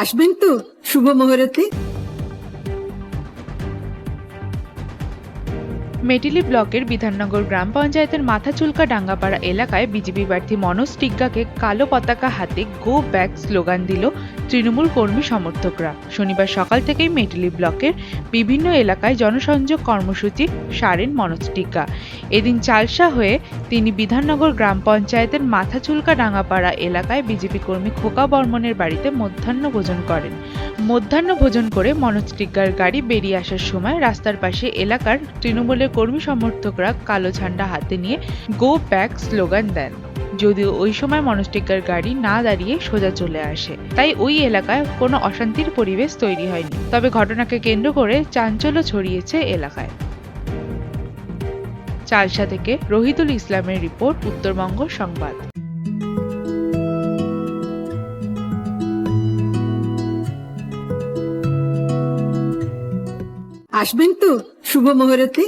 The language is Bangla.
আসবেন তো শুভ মুহূর্তে। মেটিলি ব্লকের বিধাননগর গ্রাম পঞ্চায়েতের মাথাচুলকা ডাঙ্গাপাড়া এলাকায় বিজেপি প্রার্থী মনোজ টিগ্গাকে কালো পতাকা হাতে গো ব্যাক স্লোগান দিল তৃণমূল কর্মী সমর্থকরা। শনিবার সকাল থেকেই মেটিলি ব্লকের বিভিন্ন এলাকায় জনসংযোগ কর্মসূচি সারেন মনোজ টিগ্গা। এদিন চালসা হয়ে তিনি বিধাননগর গ্রাম পঞ্চায়েতের মাথাচুলকা ডাঙ্গাপাড়া এলাকায় বিজেপি কর্মী খোকা বর্মনের বাড়িতে মধ্যাহ্ন ভোজন করেন। মধ্যাহ্ন ভোজন করে মনোজ টিগ্গার গাড়ি বেরিয়ে আসার সময় রাস্তার পাশে এলাকার তৃণমূলের কর্মী সমর্থকরা কালো ঝান্ডা হাতে নিয়ে গো ব্যাক স্লোগান দেন। যদিও ওই সময় মনোজ টিগ্গার গাড়ি না দাঁড়িয়ে সোজা চলে আসে, তাই ওই এলাকায় কোনো অশান্তির পরিবেশ তৈরি হয়নি। তবে ঘটনাকে কেন্দ্র করে চাঞ্চল্য ছড়িয়েছে এলাকায়। চালসা থেকে রহিদুল ইসলামের রিপোর্ট, উত্তরবঙ্গ সংবাদ। আসবেন তো শুভ মুহূর্তে।